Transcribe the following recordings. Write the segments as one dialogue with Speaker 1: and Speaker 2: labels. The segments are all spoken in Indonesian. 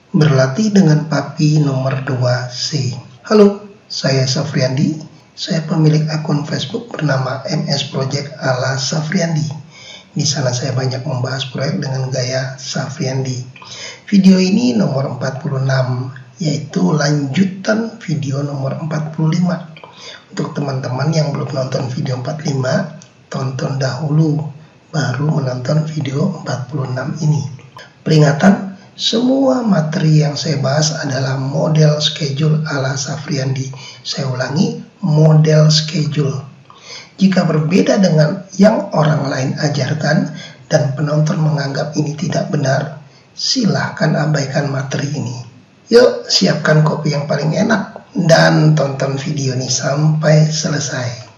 Speaker 1: Berlatih dengan Papi nomor 2C. Halo, saya Safriandi. Saya pemilik akun Facebook bernama MS Project ala Safriandi. Di sana saya banyak membahas proyek dengan gaya Safriandi. Video ini nomor 46, yaitu lanjutan video nomor 45. Untuk teman-teman yang belum nonton video 45, tonton dahulu, baru menonton video 46 ini. Peringatan, semua materi yang saya bahas adalah model schedule ala Safriandi. Saya ulangi, model schedule. Jika berbeda dengan yang orang lain ajarkan dan penonton menganggap ini tidak benar, silahkan abaikan materi ini. Yuk, siapkan kopi yang paling enak dan tonton video ini sampai selesai.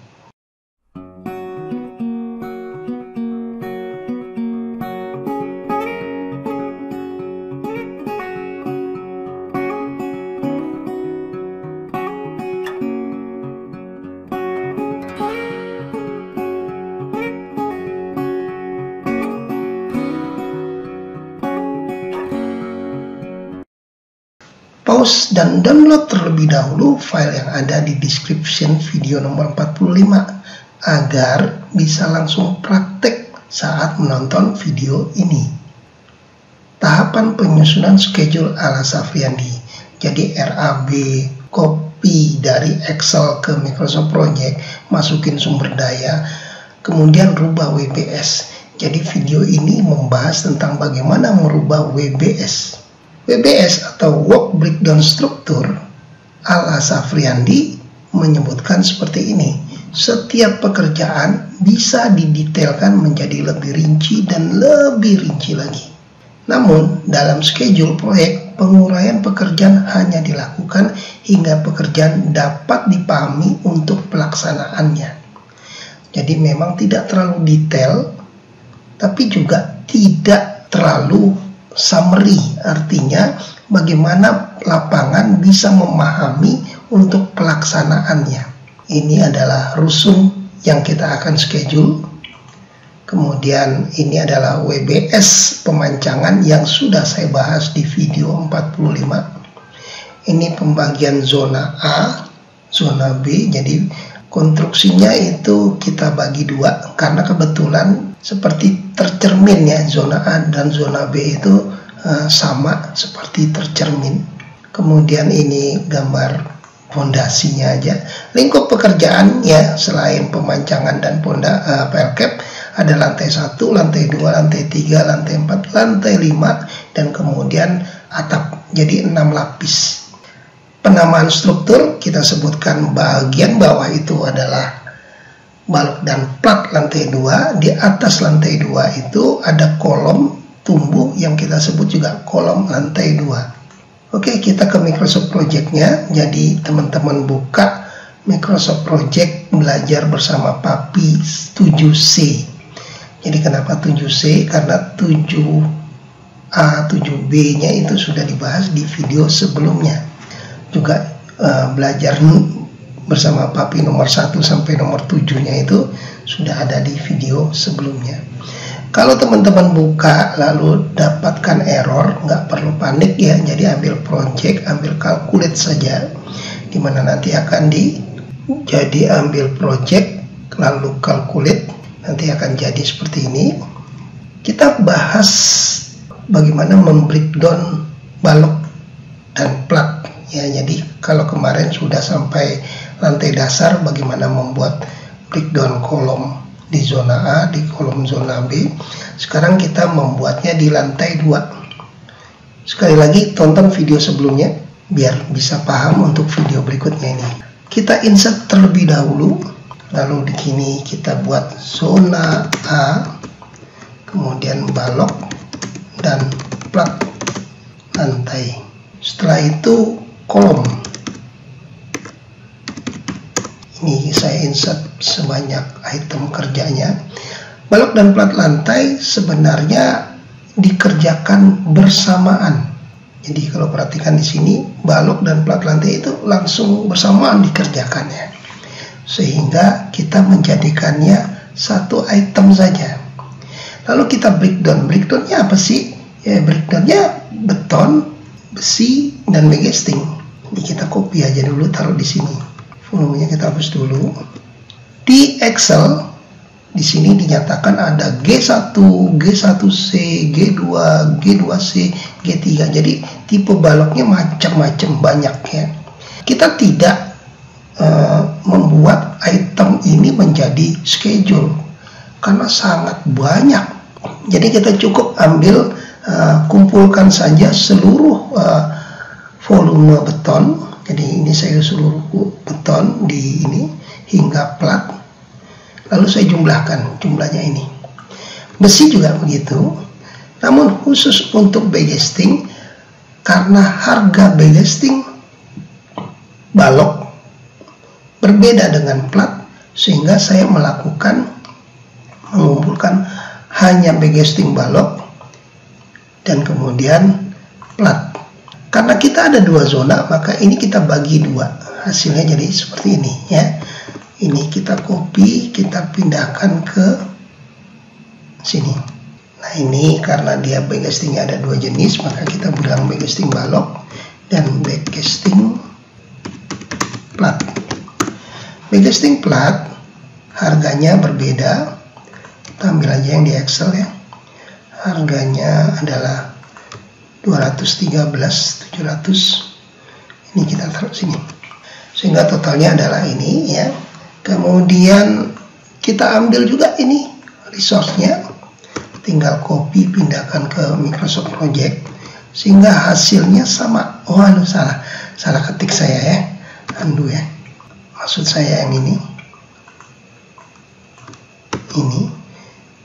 Speaker 1: Pause dan download terlebih dahulu file yang ada di description video nomor 45 agar bisa langsung praktek saat menonton video ini. Tahapan penyusunan schedule ala Safriandi. Jadi RAB, copy dari Excel ke Microsoft Project, masukin sumber daya, kemudian rubah WBS. Jadi video ini membahas tentang bagaimana merubah WBS. WBS atau Work Breakdown Structure ala Safriandi menyebutkan seperti ini. Setiap pekerjaan bisa didetailkan menjadi lebih rinci dan lebih rinci lagi. Namun, dalam schedule proyek, penguraian pekerjaan hanya dilakukan hingga pekerjaan dapat dipahami untuk pelaksanaannya. Jadi memang tidak terlalu detail, tapi juga tidak terlalu summary, artinya bagaimana lapangan bisa memahami untuk pelaksanaannya. Ini adalah rusun yang kita akan schedule. Kemudian ini adalah WBS pemancangan yang sudah saya bahas di video 45. Ini pembagian zona A, zona B. Jadi konstruksinya itu kita bagi dua karena kebetulan seperti tercermin ya, zona A dan zona B itu sama seperti tercermin. Kemudian ini gambar fondasinya aja. Lingkup pekerjaan ya, selain pemancangan dan PLCAP ada lantai 1, lantai 2, lantai 3, lantai 4, lantai 5 dan kemudian atap. Jadi 6 lapis. Penamaan struktur kita sebutkan bagian bawah itu adalah balok dan plat lantai 2. Di atas lantai 2 itu ada kolom tumbuh yang kita sebut juga kolom lantai 2. Oke, kita ke Microsoft Project-nya. Jadi teman-teman buka Microsoft Project belajar bersama Papi 7C. Jadi kenapa 7C? Karena 7A, 7B-nya itu sudah dibahas di video sebelumnya. Juga belajar bersama Papi nomor 1 sampai nomor 7-nya itu sudah ada di video sebelumnya. Kalau teman-teman buka lalu dapatkan error, nggak perlu panik ya. Jadi ambil project, ambil calculate saja, dimana nanti akan jadi ambil project lalu calculate, nanti akan jadi seperti ini. Kita bahas bagaimana membreakdown balok dan plat ya. Jadi kalau kemarin sudah sampai lantai dasar, bagaimana membuat breakdown kolom di zona A, di kolom zona B. Sekarang kita membuatnya di lantai 2. Sekali lagi tonton video sebelumnya biar bisa paham untuk video berikutnya ini. Kita insert terlebih dahulu, lalu di sini kita buat zona A, kemudian balok dan plat lantai. Setelah itu kolom. Ini saya insert sebanyak item kerjanya. Balok dan plat lantai sebenarnya dikerjakan bersamaan. Jadi kalau perhatikan di sini, balok dan plat lantai itu langsung bersamaan dikerjakannya. Sehingga kita menjadikannya satu item saja. Lalu kita breakdown. Breakdownnya apa sih? Ya, breakdownnya beton besi dan backcasting. Ini kita copy aja dulu, taruh di sini. Volumenya kita hapus dulu. Di Excel di sini dinyatakan ada G1, G1C, G2, G2C, G3. Jadi tipe baloknya macam-macam, banyak ya. Kita tidak membuat item ini menjadi schedule karena sangat banyak. Jadi kita cukup ambil kumpulkan saja seluruh volume beton. Jadi ini saya seluruh beton di ini hingga plat. Lalu saya jumlahkan jumlahnya ini. Besi juga begitu. Namun khusus untuk backcasting, karena harga backcasting balok berbeda dengan plat, sehingga saya mengumpulkan hanya backcasting balok dan kemudian plat. Karena kita ada dua zona, maka ini kita bagi dua. Hasilnya jadi seperti ini ya. Ini kita copy, kita pindahkan ke sini. Nah ini karena dia backcastingnya ada dua jenis, maka kita bilang backcasting balok dan backcasting plat. Backcasting plat harganya berbeda. Kita ambil aja yang di Excel ya. Harganya adalah 213.700. Ini kita taruh sini. Sehingga totalnya adalah ini ya. Kemudian kita ambil juga ini resource-nya. Tinggal copy, pindahkan ke Microsoft Project sehingga hasilnya sama. Oh, salah ketik saya ya. Undo ya. Maksud saya yang ini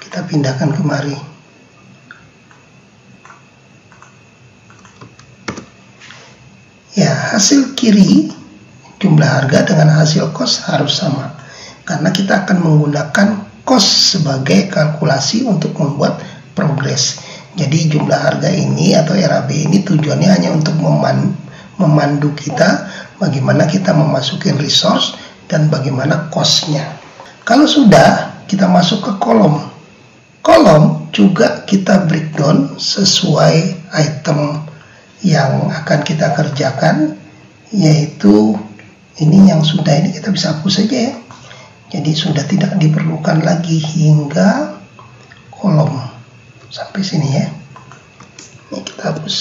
Speaker 1: kita pindahkan kemari. Ya, hasil kiri jumlah harga dengan hasil cost harus sama karena kita akan menggunakan cost sebagai kalkulasi untuk membuat progres. Jadi jumlah harga ini atau RAB ini tujuannya hanya untuk memandu kita bagaimana kita memasukin resource dan bagaimana cost-nya. Kalau sudah, kita masuk ke kolom. Kolom juga kita breakdown sesuai item yang akan kita kerjakan, yaitu ini yang sudah ini kita bisa hapus saja ya. Jadi sudah tidak diperlukan lagi hingga kolom sampai sini ya. Ini kita hapus.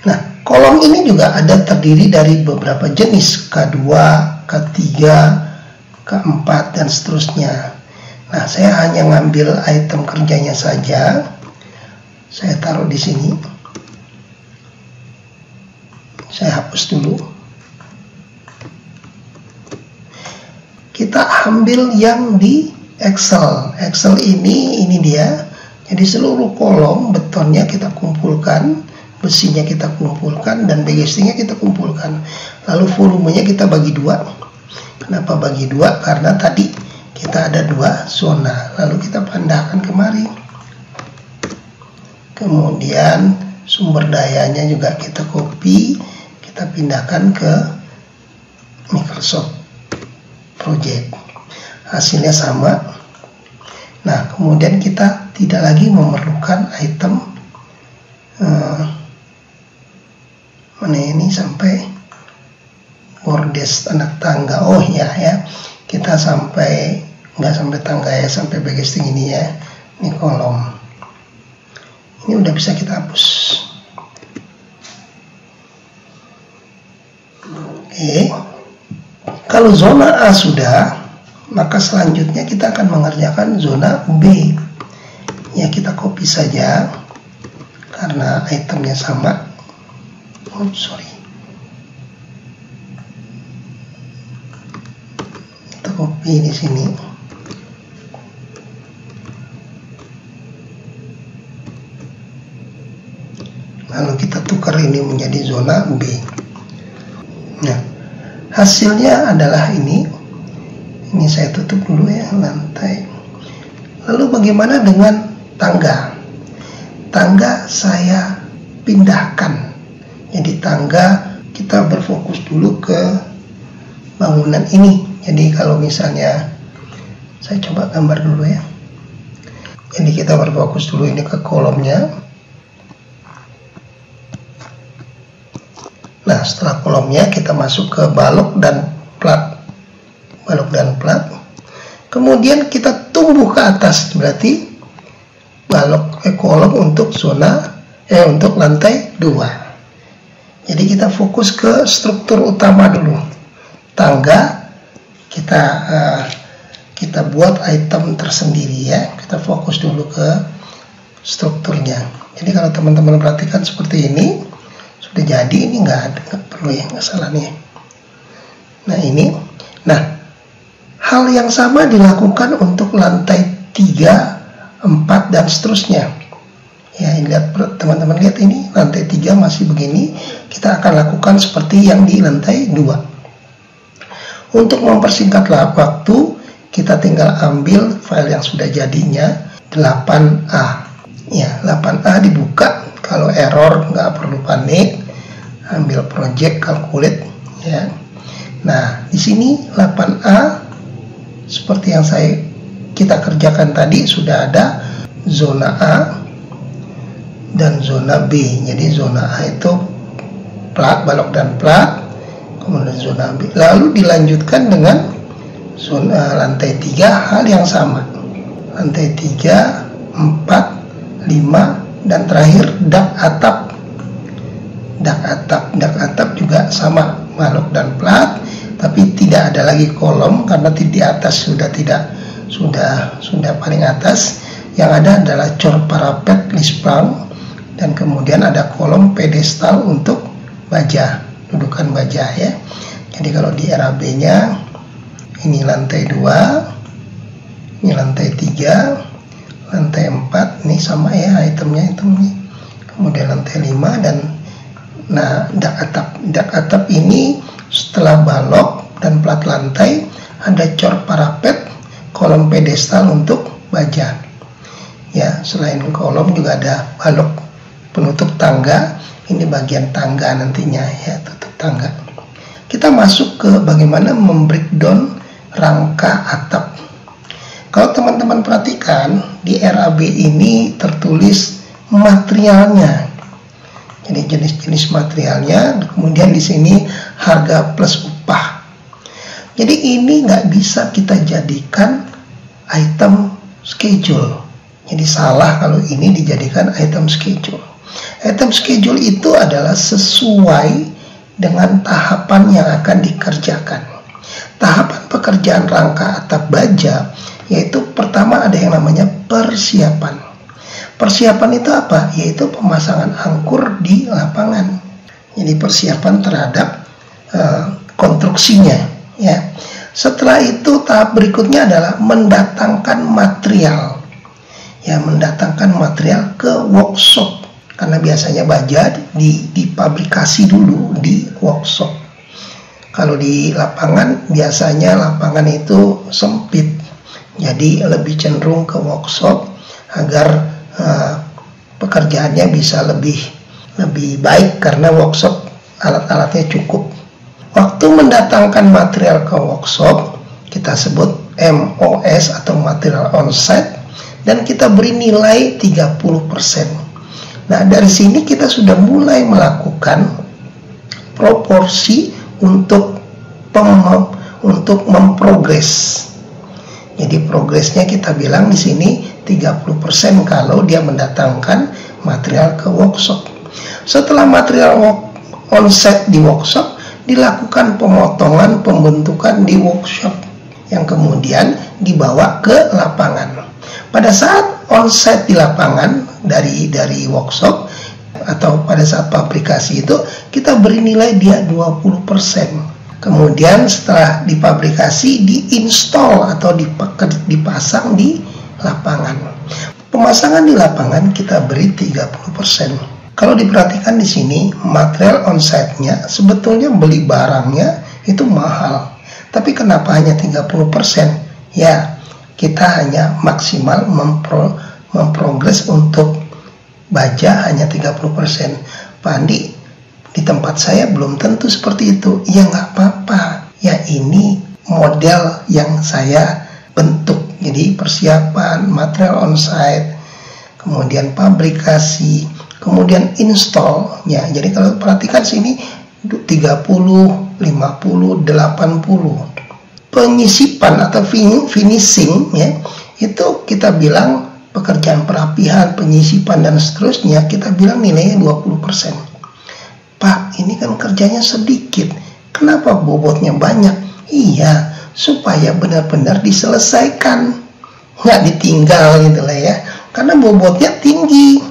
Speaker 1: Nah, kolom ini juga ada terdiri dari beberapa jenis, K2, K3, K4 dan seterusnya. Nah, saya hanya ngambil item kerjanya saja. Saya taruh di sini. Saya hapus dulu. Kita ambil yang di Excel. Excel ini dia. Jadi seluruh kolom betonnya kita kumpulkan, besinya kita kumpulkan, dan backcastingnya kita kumpulkan. Lalu volumenya kita bagi dua. Kenapa bagi dua? Karena tadi kita ada dua zona. Lalu kita pindahkan kemari. Kemudian sumber dayanya juga kita copy, kita pindahkan ke Microsoft Project. Hasilnya sama. Nah, kemudian kita tidak lagi memerlukan item mana ini sampai bordes anak tangga. Oh ya, kita sampai nggak sampai tangga ya, sampai backcasting ini ya. Ini kolom. Ini udah bisa kita hapus. Oke. Kalau zona A sudah, maka selanjutnya kita akan mengerjakan zona B. Ya, kita copy saja karena itemnya sama. Oh, sorry. Kita copy di sini. Lalu kita tukar ini menjadi zona B. Nah, hasilnya adalah ini. Ini saya tutup dulu ya, lantai. Lalu bagaimana dengan tangga? Tangga saya pindahkan. Jadi tangga kita berfokus dulu ke bangunan ini. Jadi kalau misalnya saya coba gambar dulu ya. Jadi kita berfokus dulu ini ke kolomnya. Nah, setelah kolomnya kita masuk ke balok dan plat. Balok dan plat. Kemudian kita tumbuh ke atas, berarti balok kolom untuk untuk lantai 2. Jadi kita fokus ke struktur utama dulu. Tangga kita buat item tersendiri ya. Kita fokus dulu ke strukturnya. Jadi kalau teman-teman perhatikan seperti ini, sudah jadi, ini nggak perlu ya, nggak salah nih. Nah ini, hal yang sama dilakukan untuk lantai 3, 4 dan seterusnya. Ya, lihat teman-teman, lihat ini lantai 3 masih begini. Kita akan lakukan seperti yang di lantai 2. Untuk mempersingkat waktu, kita tinggal ambil file yang sudah jadinya 8A. Ya, 8A dibuka. Kalau error nggak perlu panik. Ambil project, calculate ya. Nah, di sini 8A seperti yang kita kerjakan tadi, sudah ada zona A dan zona B. Jadi zona A itu plat, balok dan plat, kemudian zona B. Lalu dilanjutkan dengan zona lantai 3, hal yang sama. Lantai 3, 4, 5 dan terakhir dak atap. Dak atap juga sama, balok dan plat, tapi tidak ada lagi kolom karena di atas sudah paling atas. Yang ada adalah cor parapet lisplang dan kemudian ada kolom pedestal untuk baja, dudukan baja ya. Jadi kalau di RAB-nya ini lantai 2, ini lantai 3, lantai 4, ini sama ya itemnya itu nih. Kemudian lantai 5 dan dak atap ini setelah balok dan plat lantai ada cor parapet, kolom pedestal untuk baja. Ya, selain kolom juga ada balok penutup tangga. Ini bagian tangga nantinya ya, tutup tangga. Kita masuk ke bagaimana membreakdown rangka atap. Kalau teman-teman perhatikan di RAB ini tertulis materialnya. Jadi jenis-jenis materialnya, kemudian di sini harga plus upah. Jadi ini nggak bisa kita jadikan item schedule. Jadi salah kalau ini dijadikan item schedule. Item schedule itu adalah sesuai dengan tahapan yang akan dikerjakan. Tahapan pekerjaan rangka atap baja, yaitu pertama ada yang namanya persiapan. Persiapan itu apa? Yaitu pemasangan angkur di lapangan. Jadi persiapan terhadap konstruksinya. Ya. Setelah itu tahap berikutnya adalah mendatangkan material. Ya, mendatangkan material ke workshop. Karena biasanya baja dipabrikasi dulu di workshop. Kalau di lapangan, biasanya lapangan itu sempit. Jadi lebih cenderung ke workshop agar pekerjaannya bisa lebih baik karena workshop alat-alatnya cukup. Waktu mendatangkan material ke workshop kita sebut MOS atau material onsite dan kita beri nilai 30%. Nah, dari sini kita sudah mulai melakukan proporsi untuk memprogres. Jadi progresnya kita bilang di sini 30% kalau dia mendatangkan material ke workshop. Setelah material onsite di workshop, dilakukan pemotongan pembentukan di workshop yang kemudian dibawa ke lapangan. Pada saat onsite di lapangan dari workshop atau pada saat pabrikasi itu kita beri nilai dia 20%. Kemudian setelah dipabrikasi diinstal atau dipasang di lapangan. Pemasangan di lapangan kita beri 30%. Kalau diperhatikan di sini material onsite-nya sebetulnya beli barangnya itu mahal. Tapi kenapa hanya 30%? Ya, kita hanya maksimal memprogres untuk baja hanya 30%. Pak Andi, di tempat saya belum tentu seperti itu. Ya nggak apa-apa. Ya ini model yang saya bentuk. Jadi persiapan, material onsite, kemudian pabrikasi, kemudian install. Ya, jadi kalau perhatikan sini 30, 50, 80. Penyisipan atau finishing ya, itu kita bilang pekerjaan perapihan, penyisipan dan seterusnya, kita bilang nilainya 20%. Pak, ini kan kerjanya sedikit, kenapa bobotnya banyak? Iya, supaya benar-benar diselesaikan, nggak ditinggal gitu lah ya, karena bobotnya tinggi.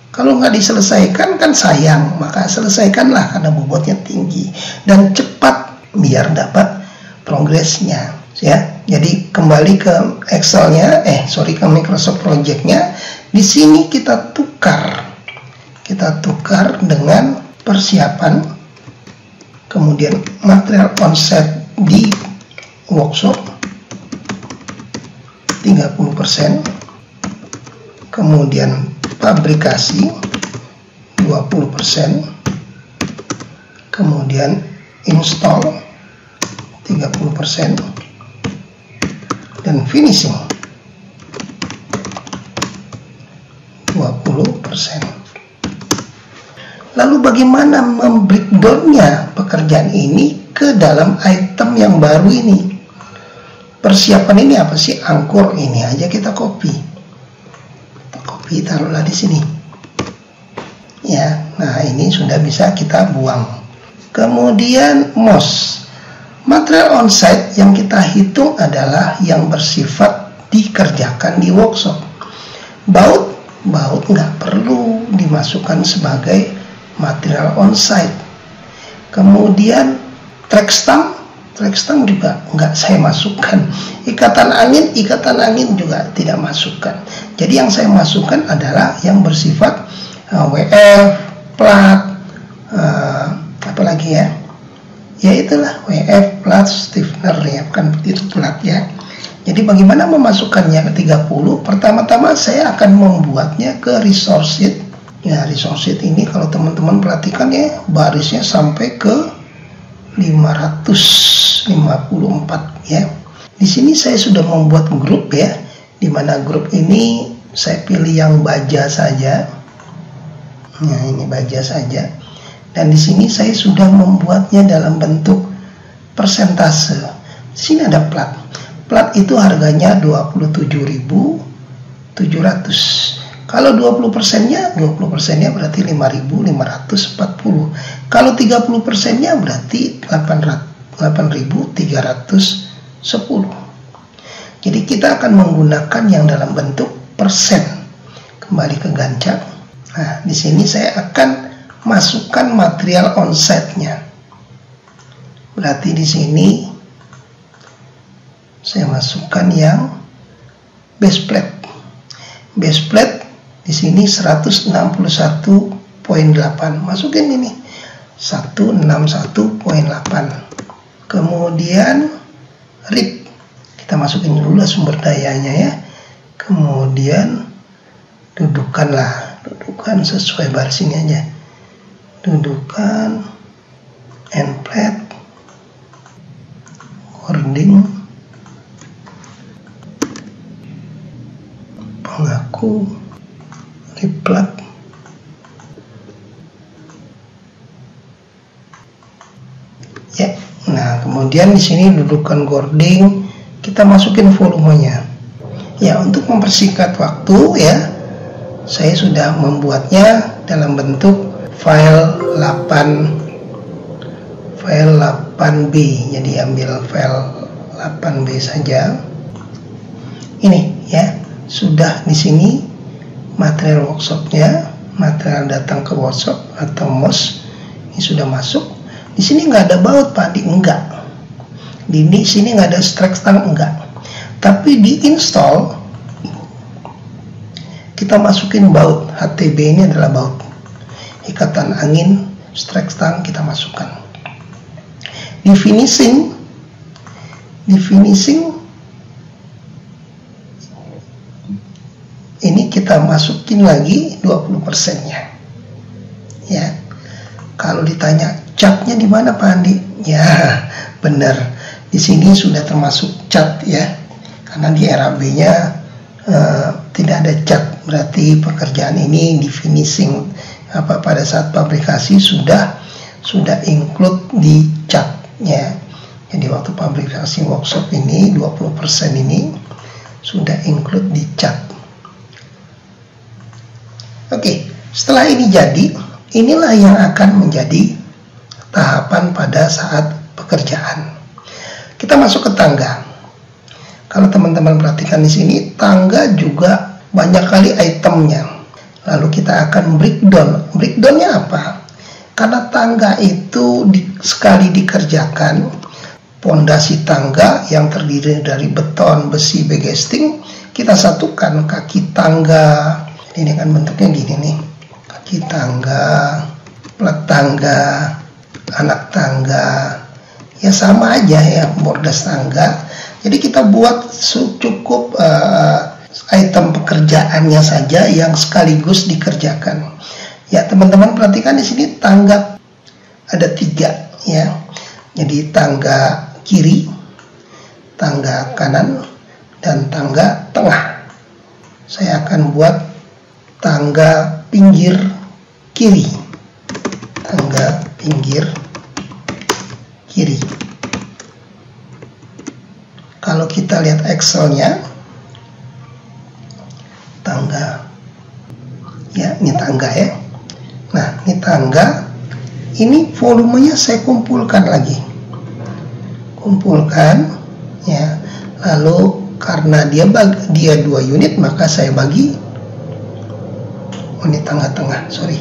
Speaker 1: Kalau nggak diselesaikan kan sayang, maka selesaikanlah karena bobotnya tinggi dan cepat biar dapat progresnya ya. Jadi kembali ke Excelnya, ke Microsoft Project-nya. Di sini kita tukar dengan persiapan, kemudian material onset di workshop 30%, kemudian fabrikasi 20%, kemudian install 30%, dan finishing 20%. Lalu bagaimana membreakdown-nya pekerjaan ini ke dalam item yang baru ini? Persiapan ini apa sih? Angkor ini aja kita copy taruhlah di sini ya. Nah, ini sudah bisa kita buang. Kemudian MOS, material on-site yang kita hitung adalah yang bersifat dikerjakan di workshop. Baut nggak perlu dimasukkan sebagai material on-site. Kemudian track stang juga nggak saya masukkan. Ikatan angin juga tidak masukkan. Jadi yang saya masukkan adalah yang bersifat WF, plat, apalagi ya? Ya itulah WF, plat, stiffener ya, bukan itu plat ya. Jadi bagaimana memasukkannya ke 30? Pertama-tama saya akan membuatnya ke resource sheet. Ya, resource sheet ini kalau teman-teman perhatikan ya, barisnya sampai ke 554 ya. Di sini saya sudah membuat grup ya, di mana grup ini saya pilih yang baja saja. Nah, ini baja saja. Dan di sini saya sudah membuatnya dalam bentuk persentase. Di sini ada plat. Plat itu harganya 27.700. Kalau 20%-nya berarti 5.540. Kalau 30%-nya berarti 8.310. Jadi kita akan menggunakan yang dalam bentuk persen. Kembali ke Gantt. Nah, di sini saya akan masukkan material on-site-nya. Berarti di sini saya masukkan yang base plate. Base plate di sini 161.8. Masukin ini 161.8. Kemudian rib kita masukin dulu lah sumber dayanya ya. Kemudian dudukan sesuai baris ini aja. Dudukan, end plate, cording, pengaku, riplat, ya. Nah, kemudian di sini dudukan cording, kita masukin volumenya. Ya, untuk mempersingkat waktu ya, saya sudah membuatnya dalam bentuk file 8B. Jadi ambil file 8B saja. Ini ya, sudah di sini material workshopnya, material datang ke workshop atau MOS ini sudah masuk. Di sini nggak ada baut Pak, enggak. Di sini nggak ada strike stang, enggak. Tapi di install kita masukin baut. HTB ini adalah baut. Ikatan angin, strike stang kita masukkan. Di finishing ini kita masukin lagi 20%-nya. Ya. Kalau ditanya catnya di mana Pak Andi? Ya, benar. Di sini sudah termasuk cat ya. Karena di RAB-nya tidak ada cat. Berarti pekerjaan ini di finishing pada saat fabrikasi sudah sudah include di catnya. Jadi waktu fabrikasi workshop ini 20% ini sudah include di cat. Oke, setelah ini jadi, inilah yang akan menjadi tahapan pada saat pekerjaan. Kita masuk ke tangga. Kalau teman-teman perhatikan di sini, tangga juga banyak kali itemnya. Lalu kita akan breakdown. Breakdownnya apa? Karena tangga itu sekali dikerjakan, pondasi tangga yang terdiri dari beton, besi, begesting, kita satukan kaki tangga. Ini kan bentuknya gini nih. Kaki tangga, plat tangga, anak tangga. Ya sama aja ya, bordas tangga. Jadi kita buat cukup item pekerjaannya saja yang sekaligus dikerjakan. Ya teman-teman perhatikan di sini tangga ada 3 ya. Jadi tangga kiri, tangga kanan, dan tangga tengah. Saya akan buat tangga pinggir kiri. Tangga pinggir kiri. Kalau kita lihat Excel-nya, tangga, ya ini tangga ya. Nah ini tangga, ini volumenya saya kumpulkan lagi. Kumpulkan ya, lalu karena dia 2 unit maka saya bagi. Oh ini tengah-tengah, sorry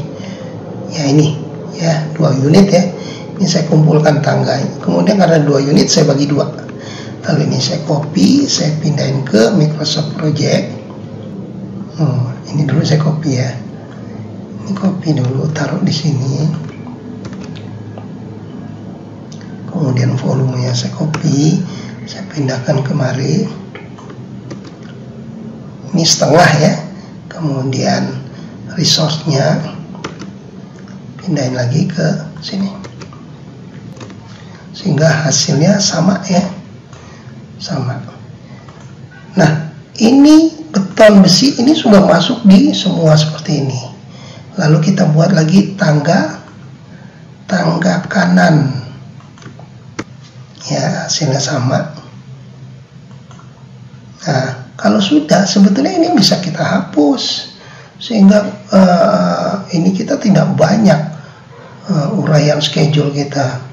Speaker 1: ya, ini ya 2 unit ya, ini saya kumpulkan tangga. Kemudian karena 2 unit saya bagi 2. Lalu ini saya copy, saya pindahin ke Microsoft Project. Ini dulu saya copy ya, ini copy dulu, taruh di sini. Kemudian volumenya saya copy, saya pindahkan kemari. Ini setengah ya. Kemudian resource-nya pindahin lagi ke sini. Sehingga hasilnya sama ya. Sama. Nah, ini beton besi ini sudah masuk di semua seperti ini. Lalu kita buat lagi tangga kanan. Ya, hasilnya sama. Nah, kalau sudah, sebetulnya ini bisa kita hapus. Sehingga ini kita tidak banyak uraian schedule kita.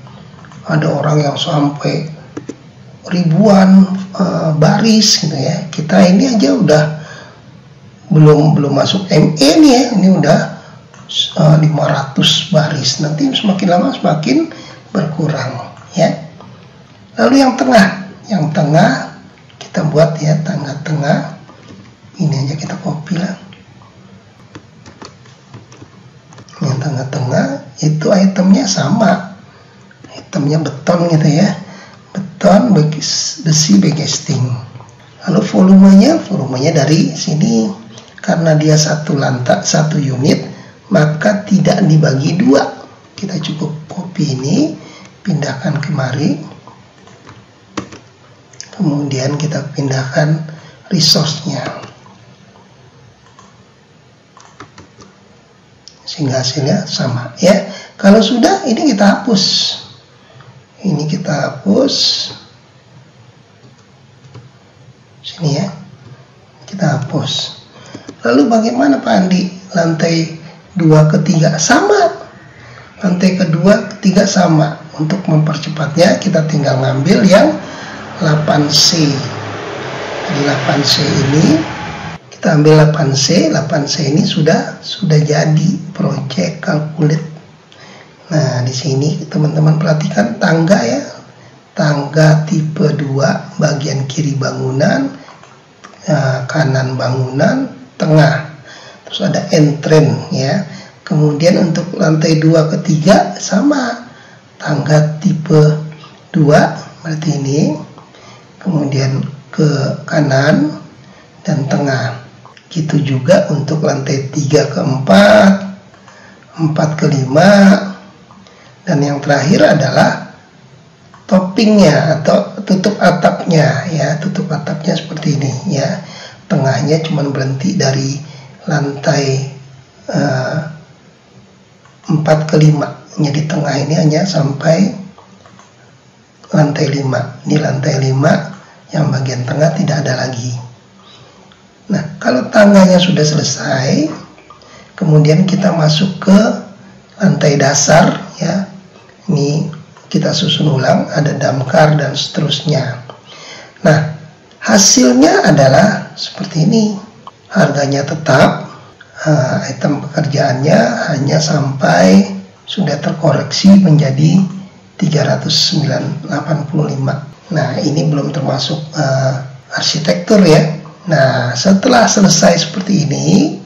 Speaker 1: Ada orang yang sampai ribuan baris gitu ya. Kita ini aja udah belum masuk ME nih ya. Ini udah 500 baris. Nanti semakin lama semakin berkurang ya. Lalu yang tengah kita buat ya, tangga tengah. Ini aja kita copy lah. Yang tengah-tengah itu itemnya sama. Itemnya beton gitu ya. Beton, besi, begesting. Lalu volumenya dari sini. Karena dia satu unit, maka tidak dibagi 2. Kita cukup copy ini, pindahkan kemari. Kemudian kita pindahkan resource-nya. Sehingga hasilnya sama ya. Kalau sudah, ini kita hapus. Ini kita hapus. Sini ya. Kita hapus. Lalu bagaimana Pak Andi? Lantai 2 ke 3 sama. Lantai kedua, ketiga sama. Untuk mempercepatnya kita tinggal ngambil yang 8C. Jadi 8C ini kita ambil 8C. 8C ini sudah jadi project calculate. Nah, di sini teman-teman perhatikan tangga ya. Tangga tipe 2, bagian kiri bangunan, kanan bangunan, tengah. Terus ada entrance ya. Kemudian untuk lantai 2 ke 3 sama. Tangga tipe 2 berarti ini. Kemudian ke kanan dan tengah. Gitu juga untuk lantai 3 ke 4, 4 ke 5, dan yang terakhir adalah toppingnya atau tutup atapnya ya. Tutup atapnya seperti ini ya. Tengahnya cuma berhenti dari lantai 4 ke 5 Jadi tengah ini hanya sampai lantai 5. Di lantai 5 yang bagian tengah tidak ada lagi. Nah, kalau tangganya sudah selesai, kemudian kita masuk ke lantai dasar ya. Ini kita susun ulang, ada damkar dan seterusnya. Nah, hasilnya adalah seperti ini. Harganya tetap, item pekerjaannya hanya sampai sudah terkoreksi menjadi 385. Nah, ini belum termasuk arsitektur ya. Nah, setelah selesai seperti ini,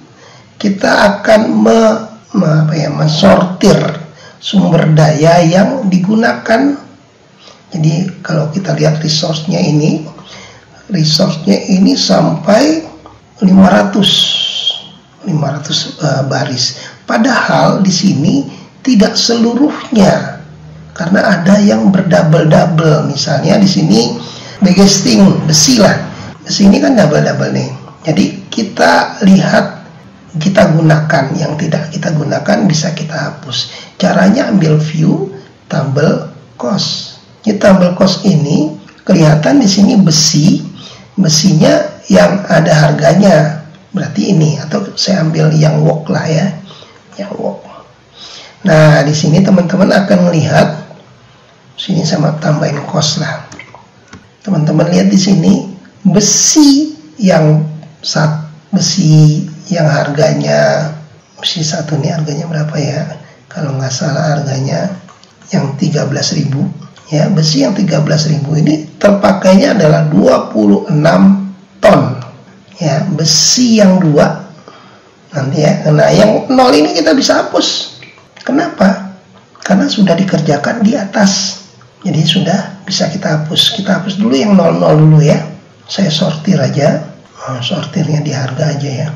Speaker 1: kita akan mensortir sumber daya yang digunakan. Jadi kalau kita lihat resource-nya ini sampai 500 baris. Padahal di sini tidak seluruhnya, karena ada yang berdouble-double. Misalnya di sini begesting besi lah. Besi ini kan double-double nih. Jadi kita lihat, kita gunakan, yang tidak kita gunakan bisa kita hapus. Caranya ambil view table cost. Di table cost ini kelihatan di sini besinya yang ada harganya. Berarti ini, atau saya ambil yang work lah ya. Yang work. Nah, di sini teman-teman akan melihat, sini sama tambahin cost lah. Teman-teman lihat di sini besi yang harganya, besi satu ini harganya berapa ya? Kalau nggak salah harganya yang 13.000 ya. Besi yang 13.000 ini terpakainya adalah 26 ton ya. Besi yang 2 nanti ya. Nah, yang 0 ini kita bisa hapus. Kenapa? Karena sudah dikerjakan di atas, jadi sudah bisa kita hapus. Kita hapus dulu yang 00 dulu ya. Saya sortir aja. Sortirnya di harga aja ya.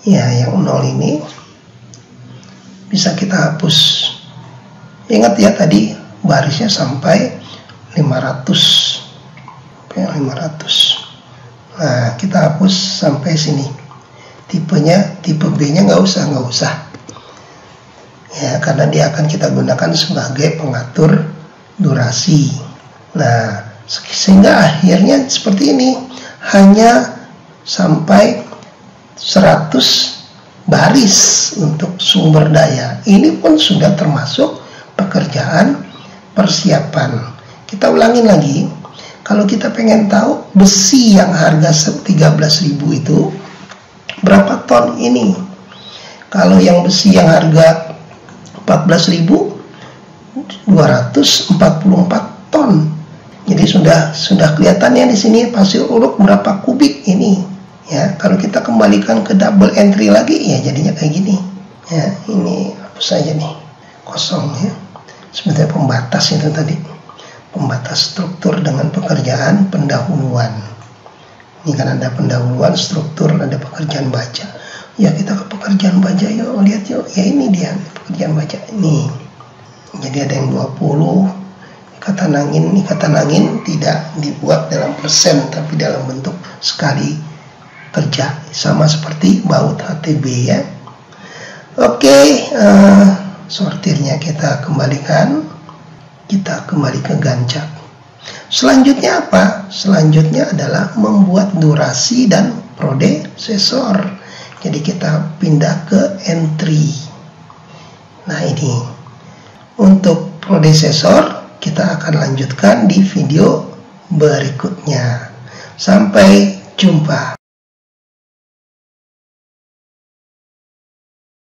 Speaker 1: Ya, yang 0 ini bisa kita hapus. Ingat ya, tadi barisnya sampai 500. Nah, kita hapus sampai sini. Tipenya, tipe B-nya nggak usah. Ya, karena dia akan kita gunakan sebagai pengatur durasi. Nah, sehingga akhirnya seperti ini, hanya sampai 100 baris untuk sumber daya. Ini pun sudah termasuk pekerjaan persiapan. Kita ulangin lagi. Kalau kita pengen tahu besi yang harga 13.000 itu berapa ton ini. Kalau yang besi yang harga 14.244 ton. Jadi sudah kelihatannya di sini pasir uruk berapa kubik ini. Ya, kalau kita kembalikan ke double entry lagi, ya jadinya kayak gini. Ya, ini hapus saja nih, kosong ya. Sebenarnya pembatas itu tadi, pembatas struktur dengan pekerjaan pendahuluan. Ini kan ada pendahuluan, struktur, ada pekerjaan baja. Ya, kita ke pekerjaan baja yuk, lihat yuk. Ya, ini dia pekerjaan baja ini. Jadi ada yang 20. Ikatan angin tidak dibuat dalam persen, tapi dalam bentuk sekali kerja, sama seperti baut HTB ya. Oke, sortirnya kita kembalikan, kita kembali ke gancak. Selanjutnya apa? Selanjutnya adalah membuat durasi dan predesesor. Jadi kita pindah ke entry. Nah, ini untuk predesesor kita akan lanjutkan di video berikutnya. Sampai jumpa.